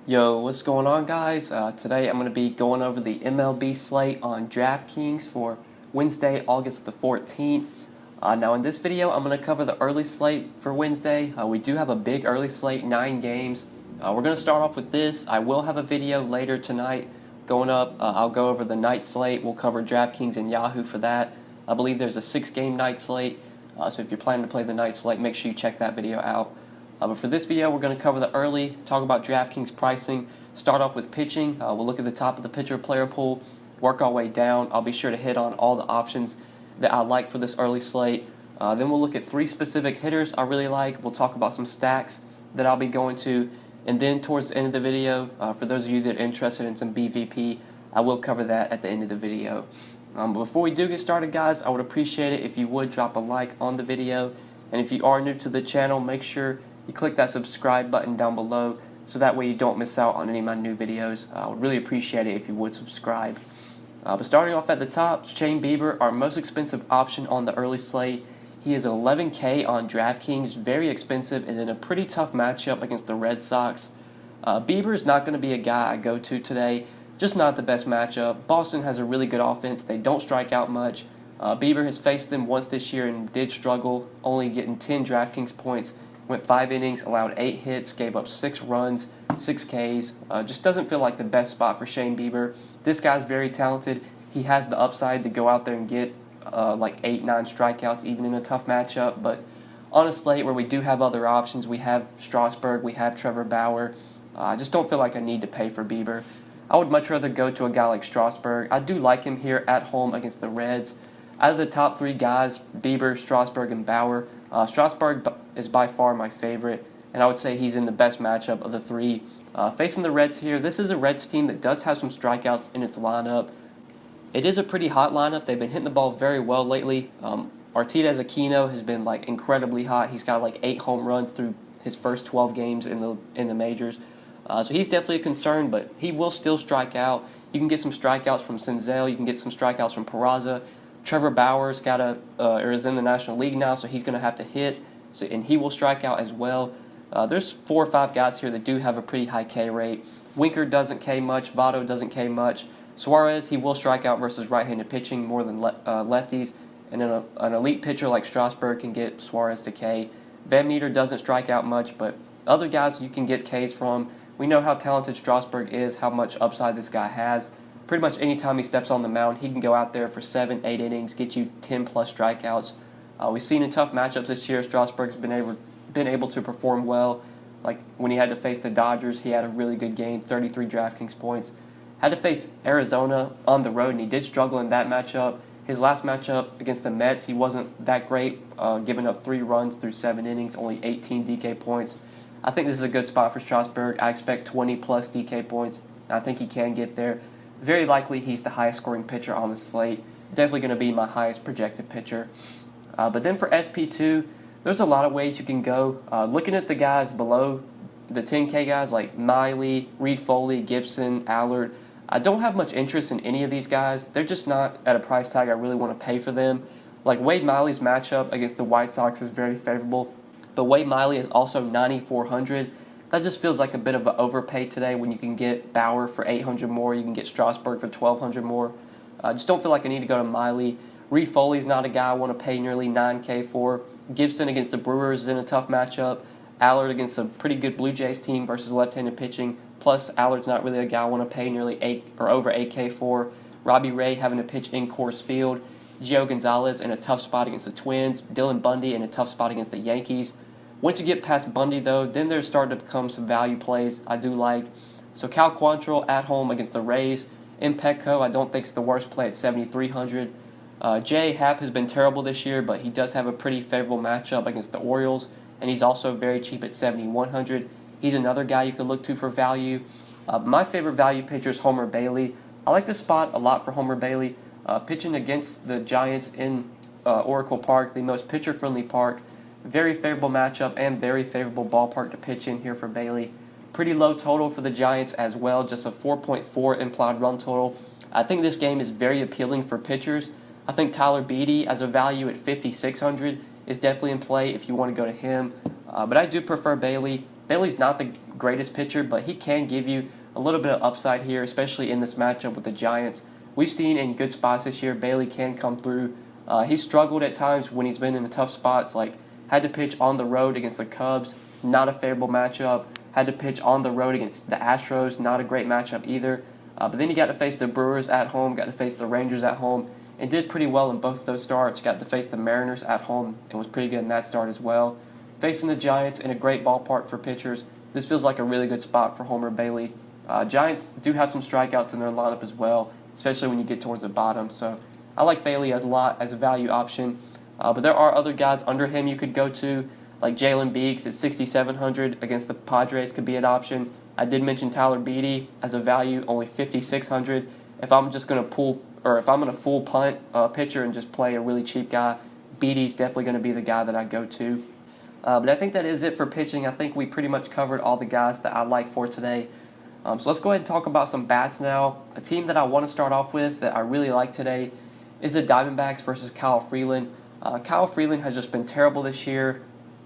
Yo, what's going on, guys? Today I'm going to be going over the MLB slate on DraftKings for Wednesday, August the 14th. Now, in this video, I'm going to cover the early slate for Wednesday. We do have a big early slate, 9 games. We're going to start off with this. I will have a video later tonight going up. I'll go over the night slate. We'll cover DraftKings and Yahoo for that. I believe there's a 6-game night slate. So if you're planning to play the night slate, make sure you check that video out. But for this video, we're going to cover the early, talk about DraftKings pricing, start off with pitching. We'll look at the top of the pitcher-player pool, work our way down. I'll be sure to hit on all the options that I like for this early slate. Then we'll look at 3 specific hitters I really like. We'll talk about some stacks that I'll be going to. And then towards the end of the video, for those of you that are interested in some BVP, I will cover that at the end of the video. But before we do get started, guys, I would appreciate it if you would drop a like on the video. And if you are new to the channel, make sure you click that subscribe button down below so that way you don't miss out on any of my new videos. I would really appreciate it if you would subscribe. But starting off at the top, Shane Bieber, our most expensive option on the early slate. He is $11K on DraftKings, very expensive, and in a pretty tough matchup against the Red Sox. Bieber is not going to be a guy I go to today, just not the best matchup. Boston has a really good offense. They don't strike out much. Bieber has faced them once this year and did struggle, only getting 10 DraftKings points. Went 5 innings, allowed 8 hits, gave up 6 runs, 6 Ks. Just doesn't feel like the best spot for Shane Bieber. This guy's very talented. He has the upside to go out there and get like 8-9 strikeouts even in a tough matchup. But on a slate where we do have other options, we have Strasburg, we have Trevor Bauer. I just don't feel like I need to pay for Bieber. I would much rather go to a guy like Strasburg. I do like him here at home against the Reds. Out of the top 3 guys, Bieber, Strasburg, and Bauer, Strasburg is by far my favorite, and I would say he's in the best matchup of the 3. Facing the Reds here, this is a Reds team that does have some strikeouts in its lineup. It is a pretty hot lineup. They've been hitting the ball very well lately. Artides Aquino has been like incredibly hot. He's got like 8 home runs through his first 12 games in the majors. So he's definitely a concern, but he will still strike out. You can get some strikeouts from Senzel. You can get some strikeouts from Peraza. Trevor Bauer's is in the National League now, so he's going to have to hit, and he will strike out as well. There's 4 or 5 guys here that do have a pretty high K rate. Winker doesn't K much. Votto doesn't K much. Suarez, he will strike out versus right-handed pitching more than lefties, and then an elite pitcher like Strasburg can get Suarez to K. Van Meter doesn't strike out much, but other guys you can get Ks from. We know how talented Strasburg is, how much upside this guy has. Pretty much any time he steps on the mound, he can go out there for 7-8 innings, get you 10-plus strikeouts. We've seen in tough matchups this year, Strasburg's been able to perform well. Like when he had to face the Dodgers, he had a really good game, 33 DraftKings points. Had to face Arizona on the road, and he did struggle in that matchup. His last matchup against the Mets, he wasn't that great, giving up 3 runs through 7 innings, only 18 DK points. I think this is a good spot for Strasburg. I expect 20-plus DK points. I think he can get there. Very likely he's the highest scoring pitcher on the slate. Definitely going to be my highest projected pitcher. But then for SP2, there's a lot of ways you can go. Looking at the guys below the 10K guys like Miley, Reed Foley, Gibson, Allard, I don't have much interest in any of these guys. They're just not at a price tag I really want to pay for them. Like Wade Miley's matchup against the White Sox is very favorable, but Wade Miley is also 9,400. That just feels like a bit of an overpay today when you can get Bauer for 800 more, you can get Strasburg for 1,200 more. I just don't feel like I need to go to Miley. Reed Foley's not a guy I want to pay nearly 9K for. Gibson against the Brewers is in a tough matchup. Allard against a pretty good Blue Jays team versus left-handed pitching. Plus, Allard's not really a guy I want to pay nearly 8 or over 8K for. Robbie Ray having to pitch in Coors Field. Gio Gonzalez in a tough spot against the Twins. Dylan Bundy in a tough spot against the Yankees. Once you get past Bundy, though, then there's starting to become some value plays I do like. So Cal Quantrill at home against the Rays. In Petco, I don't think it's the worst play at 7,300. Jay Happ has been terrible this year, but he does have a pretty favorable matchup against the Orioles, and he's also very cheap at 7,100. He's another guy you could look to for value. My favorite value pitcher is Homer Bailey. I like this spot a lot for Homer Bailey. Pitching against the Giants in Oracle Park, the most pitcher-friendly park. Very favorable matchup and very favorable ballpark to pitch in here for Bailey. Pretty low total for the Giants as well, just a 4.4 implied run total. I think this game is very appealing for pitchers. I think Tyler Beede as a value at 5,600 is definitely in play if you want to go to him. But I do prefer Bailey. Bailey's not the greatest pitcher, but he can give you a little bit of upside here, especially in this matchup with the Giants. We've seen in good spots this year, Bailey can come through. He's struggled at times when he's been in the tough spots, like had to pitch on the road against the Cubs, not a favorable matchup. Had to pitch on the road against the Astros, not a great matchup either. But then he got to face the Brewers at home, got to face the Rangers at home, and did pretty well in both of those starts. Got to face the Mariners at home and was pretty good in that start as well. Facing the Giants in a great ballpark for pitchers, this feels like a really good spot for Homer Bailey. Giants do have some strikeouts in their lineup as well, especially when you get towards the bottom. So I like Bailey a lot as a value option. But there are other guys under him you could go to, like Jalen Beeks at 6,700 against the Padres could be an option. I did mention Tyler Beede as a value, only 5,600. If I'm just going to if I'm going to full punt a pitcher and just play a really cheap guy, Beede's definitely going to be the guy that I go to. But I think that is it for pitching. I think we pretty much covered all the guys that I like for today. So let's go ahead and talk about some bats now. A team that I want to start off with that I really like today is the Diamondbacks versus Kyle Freeland. Kyle Freeland has just been terrible this year.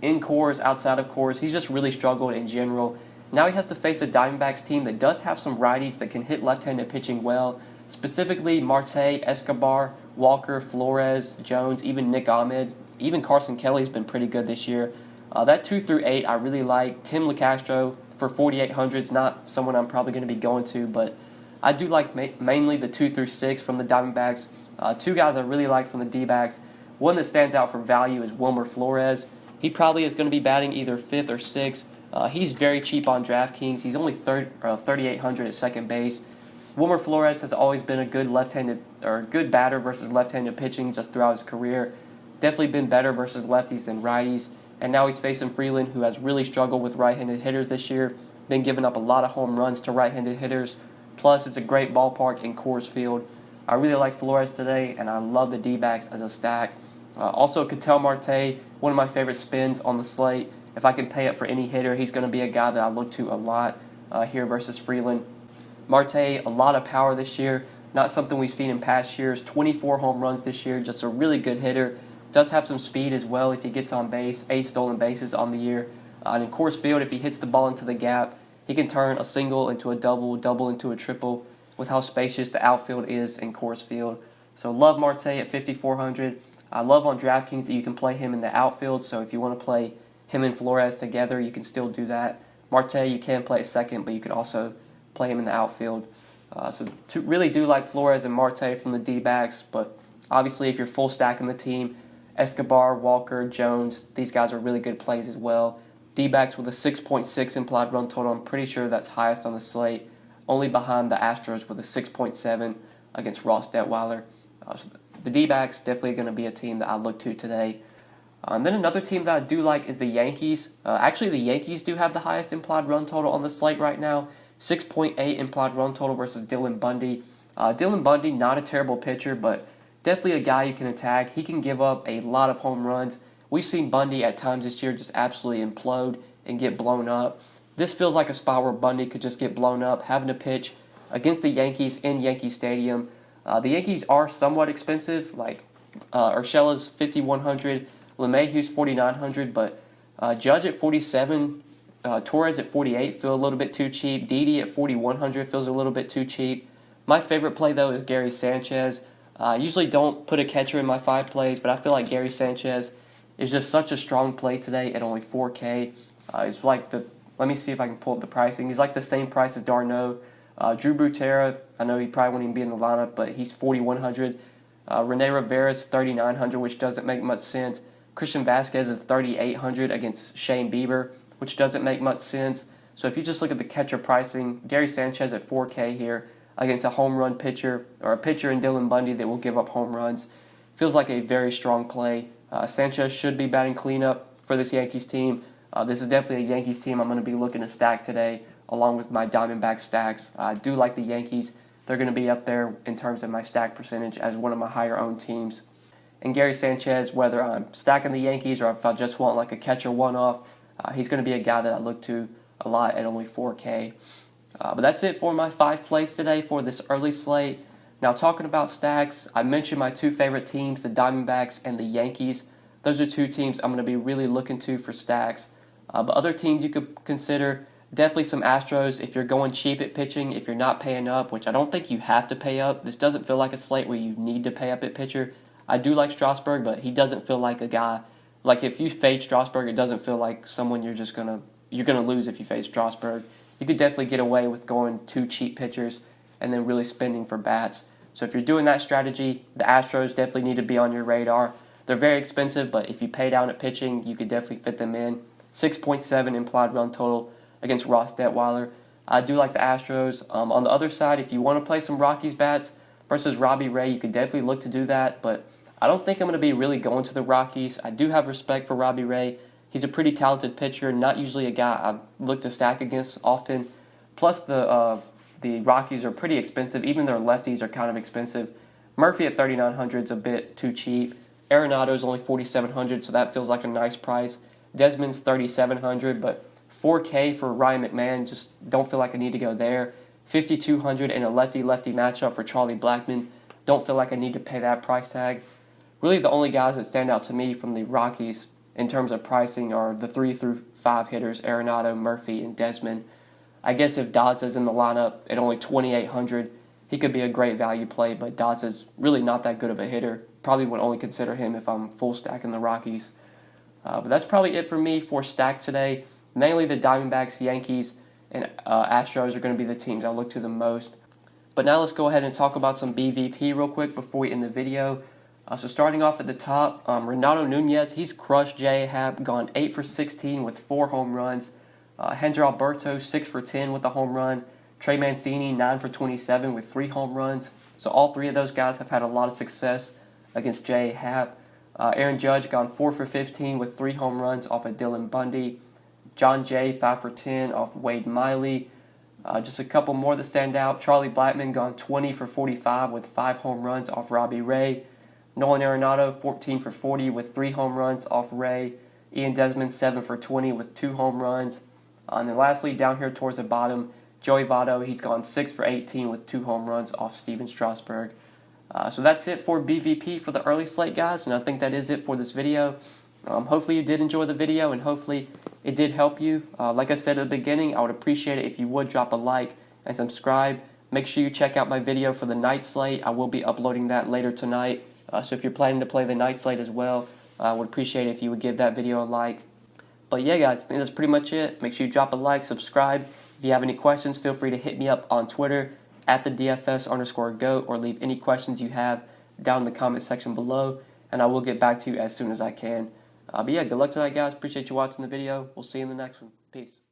In cores, outside of cores, he's just really struggled in general. Now he has to face a Diamondbacks team that does have some righties that can hit left-handed pitching well, specifically Marte, Escobar, Walker, Flores, Jones, even Nick Ahmed, even Carson Kelly's been pretty good this year. That 2 through 8 I really like. Tim LeCastro for 4,800 is not someone I'm probably going to be going to, but I do like mainly the 2 through 6 from the Diamondbacks. Two guys I really like from the D-backs. One that stands out for value is Wilmer Flores. He probably is going to be batting either 5th or 6th. He's very cheap on DraftKings. He's only 3,800 at second base. Wilmer Flores has always been a good good batter versus left-handed pitching just throughout his career. Definitely been better versus lefties than righties. And now he's facing Freeland, who has really struggled with right-handed hitters this year. Been giving up a lot of home runs to right-handed hitters. Plus, it's a great ballpark in Coors Field. I really like Flores today, and I love the D-backs as a stack. Also, Ketel Marte, one of my favorite spins on the slate. If I can pay it for any hitter, he's going to be a guy that I look to a lot here versus Freeland. Marte, a lot of power this year. Not something we've seen in past years. 24 home runs this year. Just a really good hitter. Does have some speed as well if he gets on base. 8 stolen bases on the year. And in Coors Field, if he hits the ball into the gap, he can turn a single into a double, double into a triple with how spacious the outfield is in Coors Field. So love Marte at 5,400. I love on DraftKings that you can play him in the outfield, so if you want to play him and Flores together, you can still do that. Marte, you can play at second, but you can also play him in the outfield. Really do like Flores and Marte from the D-backs, but obviously if you're full stacking the team, Escobar, Walker, Jones, these guys are really good plays as well. D-backs with a 6.6 implied run total, I'm pretty sure that's highest on the slate, only behind the Astros with a 6.7 against Ross Detweiler. The D-backs definitely going to be a team that I look to today. And then another team that I do like is the Yankees. Actually, the Yankees do have the highest implied run total on the slate right now. 6.8 implied run total versus Dylan Bundy. Dylan Bundy, not a terrible pitcher, but definitely a guy you can attack. He can give up a lot of home runs. We've seen Bundy at times this year just absolutely implode and get blown up. This feels like a spot where Bundy could just get blown up, having to pitch against the Yankees in Yankee Stadium. The Yankees are somewhat expensive, like Urshela's 5,100, LeMahieu's 4,900, but Judge at 47, Torres at 48 feel a little bit too cheap. Didi at 4,100 feels a little bit too cheap. My favorite play, though, is Gary Sanchez. I usually don't put a catcher in my 5 plays, but I feel like Gary Sanchez is just such a strong play today at only 4K. It's like let me see if I can pull up the pricing. He's like the same price as Darno. Drew Butera, I know he probably wouldn't even be in the lineup, but he's 4,100. Rene Rivera's 3,900, which doesn't make much sense. Christian Vasquez is 3,800 against Shane Bieber, which doesn't make much sense. So if you just look at the catcher pricing, Gary Sanchez at 4K here against a home run pitcher, or a pitcher in Dylan Bundy that will give up home runs, feels like a very strong play. Sanchez should be batting cleanup for this Yankees team. This is definitely a Yankees team I'm going to be looking to stack today, along with my Diamondback stacks. I do like the Yankees. They're going to be up there in terms of my stack percentage as one of my higher owned teams. And Gary Sanchez, whether I'm stacking the Yankees or if I just want like a catcher one-off, he's going to be a guy that I look to a lot at only 4K. But that's it for my 5 plays today for this early slate. Now, talking about stacks, I mentioned my 2 favorite teams, the Diamondbacks and the Yankees. Those are 2 teams I'm going to be really looking to for stacks. But other teams you could consider, Definitely some Astros if you're going cheap at pitching, if you're not paying up, which I don't think you have to pay up. This doesn't feel like a slate where you need to pay up at pitcher. I do like Strasburg, but he doesn't feel like a guy. Like if you fade Strasburg, it doesn't feel like someone you're gonna lose if you fade Strasburg. You could definitely get away with going 2 cheap pitchers and then really spending for bats. So if you're doing that strategy, the Astros definitely need to be on your radar. They're very expensive, but if you pay down at pitching, you could definitely fit them in. 6.7 implied run total against Ross Detweiler. I do like the Astros. On the other side, if you want to play some Rockies bats versus Robbie Ray, you could definitely look to do that, but I don't think I'm going to be really going to the Rockies. I do have respect for Robbie Ray. He's a pretty talented pitcher, not usually a guy I look to stack against often. Plus, the Rockies are pretty expensive. Even their lefties are kind of expensive. Murphy at $3,900 is a bit too cheap. Arenado's only $4,700, so that feels like a nice price. Desmond's $3,700, but $4K for Ryan McMahon, just don't feel like I need to go there. $5,200 in a lefty-lefty matchup for Charlie Blackmon. Don't feel like I need to pay that price tag. Really, the only guys that stand out to me from the Rockies in terms of pricing are the 3 through 5 hitters, Arenado, Murphy, and Desmond. I guess if Daza's in the lineup at only $2,800, he could be a great value play, but Daza's really not that good of a hitter. Probably would only consider him if I'm full stacking the Rockies. But that's probably it for me for stacks today. Mainly the Diamondbacks, Yankees, and Astros are going to be the teams I look to the most. But now let's go ahead and talk about some BVP real quick before we end the video. So starting off at the top, Renato Nunez, he's crushed J-Hap, gone 8 for 16 with 4 home runs. Hendry Alberto, 6 for 10 with a home run. Trey Mancini, 9 for 27 with 3 home runs. So all 3 of those guys have had a lot of success against J-Hap. Aaron Judge gone 4 for 15 with 3 home runs off of Dylan Bundy. John Jay, 5 for 10 off Wade Miley. Just a couple more that stand out. Charlie Blackmon gone 20 for 45 with 5 home runs off Robbie Ray. Nolan Arenado, 14 for 40 with 3 home runs off Ray. Ian Desmond, 7 for 20 with 2 home runs. And then lastly, down here towards the bottom, Joey Votto, he's gone 6 for 18 with 2 home runs off Steven Strasburg. So that's it for BVP for the early slate, guys, and I think that is it for this video. Hopefully you did enjoy the video, and hopefully it did help you. Like I said at the beginning, I would appreciate it if you would drop a like and subscribe. Make sure you check out my video for the night slate. I will be uploading that later tonight. So if you're planning to play the night slate as well, I would appreciate it if you would give that video a like. But yeah, guys, I think that's pretty much it. Make sure you drop a like, subscribe. If you have any questions, feel free to hit me up on Twitter at the DFS_GOAT, or leave any questions you have down in the comment section below, and I will get back to you as soon as I can. But yeah, good luck tonight, guys. Appreciate you watching the video. We'll see you in the next one. Peace.